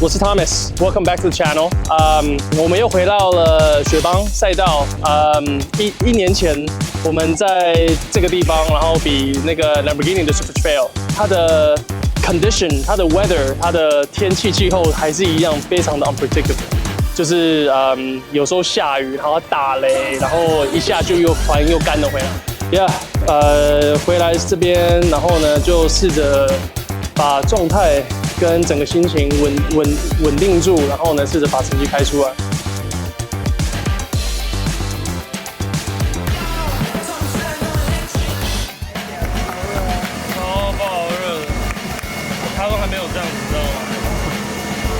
我是 Thomas，Welcome back to the channel。我们又回到了雪邦赛道。一年前我们在这个地方，然后比那个 Lamborghini 的 Super Trail， 它的 condition、它的 weather、它的天气气候还是一样非常的 unpredictable。就是有时候下雨，然后打雷，然后一下就又突然又干了回来。回来这边，然后呢就试着把状态跟整个心情稳定住，然后呢试着把成绩开出来。超爆热的，他都还没有这样子，知道吗？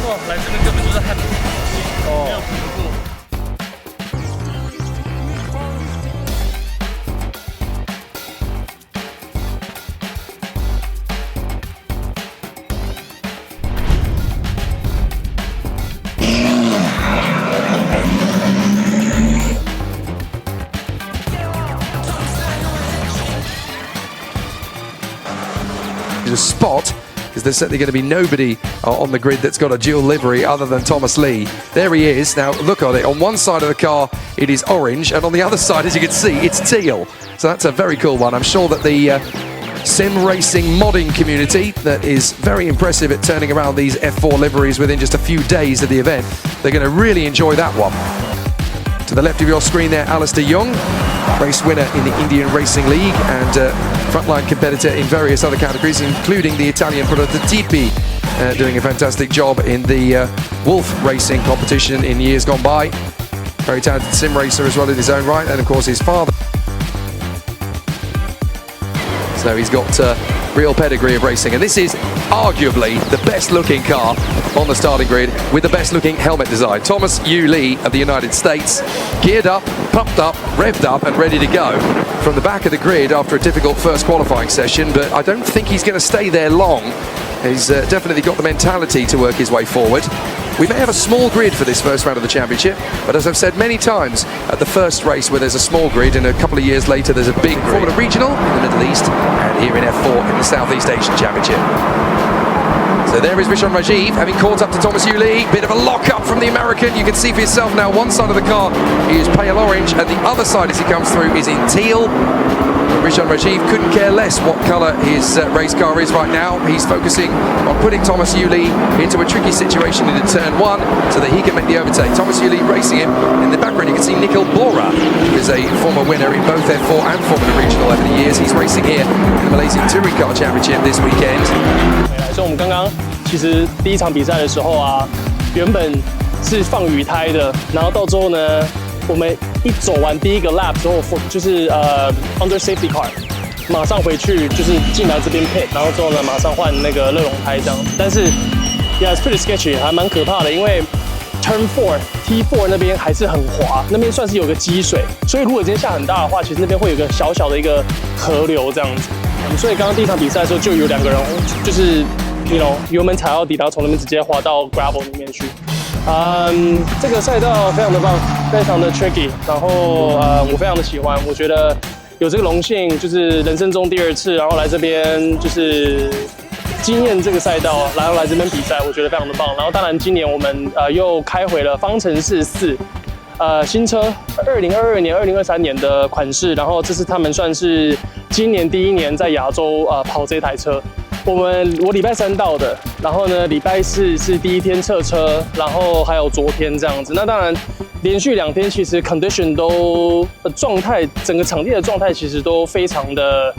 哇，来这边根本就是汗。没有停过。The spot, because there's certainly going to be nobody on the grid that's got a dual livery other than Thomas Lee. There he is. Now look at it. On one side of the car it is orange, and on the other side, as you can see, it's teal. So that's a very cool one. I'm sure that the sim racing modding community that is very impressive at turning around these F4 liveries within just a few days of the event, they're going to really enjoy that one. To the left of your screen there, Alistair Young, race winner in the Indian Racing League and frontline competitor in various other categories, including the Italian prototipi, doing a fantastic job in the Wolf racing competition in years gone by. Very talented sim racer as well in his own right, and of course his father. So he's got real pedigree of racing, and this is arguably the best looking car on the starting grid with the best looking helmet design. Thomas Yu Lee of the United States, geared up, pumped up, revved up and ready to go from the back of the grid after a difficult first qualifying session, but I don't think he's going to stay there long. He's definitely got the mentality to work his way forward. We may have a small grid for this first round of the championship, but as I've said many times, at the first race where there's a small grid and a couple of years later there's a big Formula Regional in the Middle East and here in F4 in the Southeast Asian Championship. So there is Rishon Rajiv having caught up to Thomas Yu Lee. Bit of a lock-up from the American. You can see for yourself now one side of the car is pale orange and the other side as he comes through is in teal. Rishon Rajiv couldn't care less what colour his race car is right now. He's focusing on putting Thomas Yu Lee into a tricky situation into turn one so that he can make the overtake. Thomas Yu Lee racing him. In the background you can see Nikhil Bora, who is a former winner in both F4 and Formula Regional over the years. He's racing here in the Malaysian Touring Car Championship this weekend. 所以我们刚刚其实第一场比赛的时候啊，原本是放雨胎的，然后到最后呢，我们一走完第一个 lap 之后，就是under safety car， 马上回去就是进来这边 pit， 然后之后呢马上换那个热熔胎这样。但是 yeah it's pretty sketchy， 还蛮可怕的，因为 turn 4 T4 那边还是很滑，那边算是有个积水，所以如果今天下很大的话，其实那边会有个小小的一个河流这样子。所以刚刚第一场比赛的时候就有2个人就是油门踩到底，然后从那边直接滑到 gravel 里面去。这个赛道非常的棒，非常的 tricky， 然后我非常的喜欢，我觉得有这个荣幸，就是人生中第2次，然后来这边就是经验这个赛道，然后来这边比赛，我觉得非常的棒。然后当然今年我们又开回了方程式4。新车2022年、2023年的款式，然后这是他们算是今年第1年在亚洲跑这台车。我礼拜3到的，然后呢礼拜4是第1天测车，然后还有昨天这样子。那当然连续2天其实 condition 都状态，整个场地的状态其实都非常的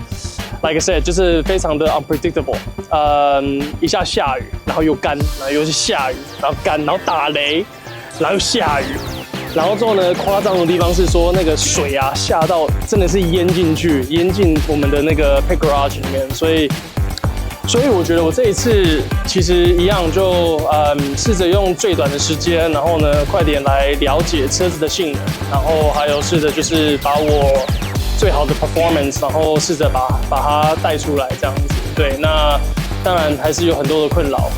like I said 就是非常的 unpredictable。一下下雨，然后又干，然后又是下雨，然后干，然后打雷，然后又下雨。然后之后呢，夸张的地方是说那个水啊下到真的是淹进去，淹进我们的那个 pit garage 里面，所以我觉得我这一次其实一样就试着用最短的时间，然后呢快点来了解车子的性能，然后还有试着就是把我最好的 performance， 然后试着把它带出来这样子。对，那当然还是有很多的困扰。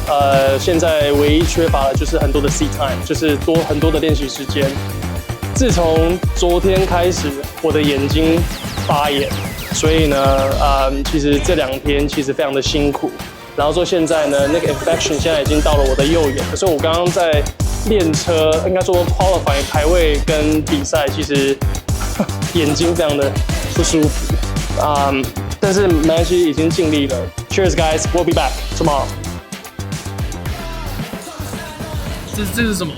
现在唯一缺乏的就是很多的 seat time， 就是很多的练习时间。自从昨天开始，我的眼睛发炎，所以呢，其实这2天其实非常的辛苦。然后说现在呢，那个 infection 现在已经到了我的右眼，所以我刚刚在练车，应该说 qualify 排位跟比赛，其实眼睛非常的不舒服。但是没关系，已经尽力了。Cheers, guys. We'll be back tomorrow. 这是什么？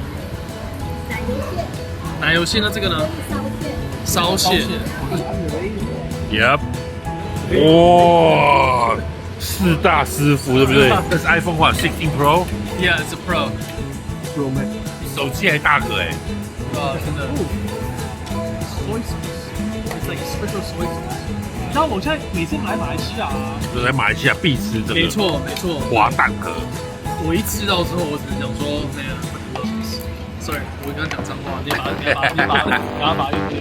奶油馅。那这个呢？烧馅。Yep。哇，4大师傅对不对？这是 iPhone 话16 Pro。Yeah, it's a Pro. Pro Max。手机还大个哎。真的。Soy sauce. It's like special soy sauce. 你知道我现在每次来马来西亚啊，就来马来西亚必吃这个。没错没错。滑蛋壳。我一吃到之后，我只能讲说那个 ，sorry， 我刚刚讲脏话，你把它用掉。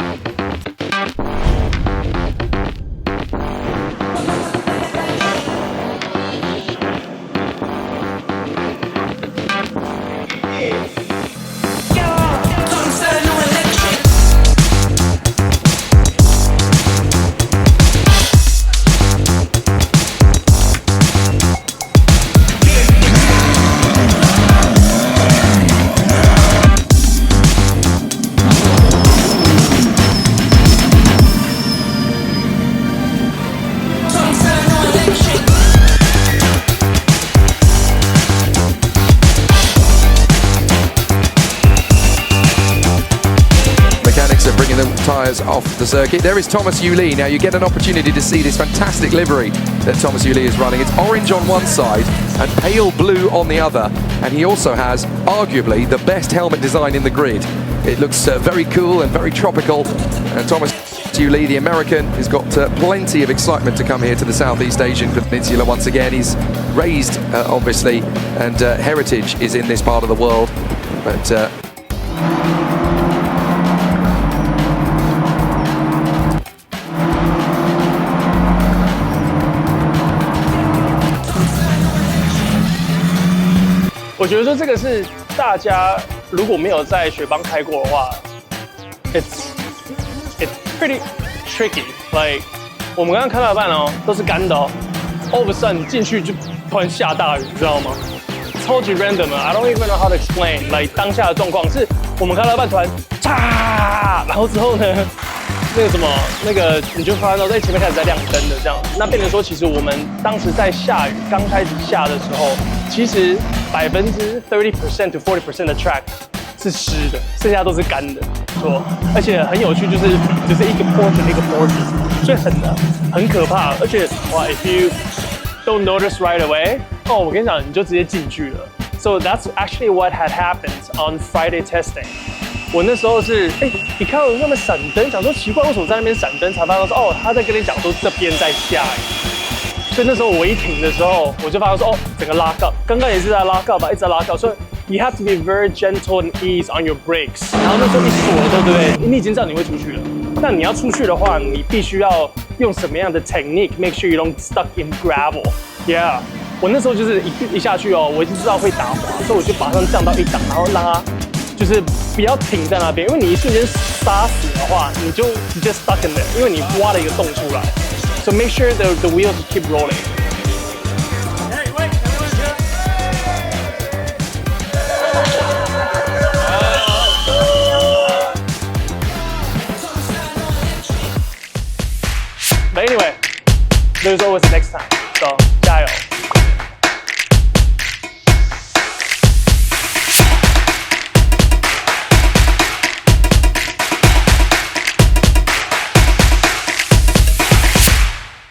Tyres off the circuit. There is Thomas Lee. Now you get an opportunity to see this fantastic livery that Thomas Lee is running. It's orange on one side and pale blue on the other. And he also has arguably the best helmet design in the grid. It looks very cool and very tropical. And Thomas Lee, the American, has got plenty of excitement to come here to the Southeast Asian Peninsula once again. He's raised, obviously, and heritage is in this part of the world. But我觉得说这个是大家如果没有在雪邦开过的话 ，it's pretty tricky. Like 我们刚刚开到一半哦，都是干的哦 ，all of a sudden 你进去就突然下大雨，你知道吗？超级 random 的 ，I don't even know how to explain. Like 当下的状况是我们开到一半突然嚓，然后之后呢，那个什么那个你就发现到在前面开始在亮灯的这样，那变成说其实我们当时在下雨刚开始下的时候，其实30% to 40%的 track 是湿的，剩下都是干的，错。而且很有趣，就是一个 portion 一个 portion， 所以很可怕。而且哇 ，if you don't notice right away， 哦，我跟你讲，你就直接进去了。So that's actually what had happened on Friday testing。我那时候是，你看到那么闪灯，想说奇怪，为什么在那边闪灯？才发现说，哦，他在跟你讲说这边在下雨。所以那时候我一停的时候，我就发现说，哦，整个拉 up， 刚刚也是在拉 up 吧，一直在拉 up， 所以 you have to be very gentle and ease on your brakes。然后那时候一锁了，对不对？你已经知道你会出去了。那你要出去的话，你必须要用什么样的 technique？Make sure you don't stuck in gravel。Yeah。我那时候就是一下去哦，我已经知道会打滑，所以我就马上降到1档，然后让它就是不要停在那边，因为你一瞬間刹死的话，你就直接 stuck in there， 因为你挖了一个洞出来。So make sure the wheels keep rolling. Hey, wait, But anyway, there's always the next time. So 加油！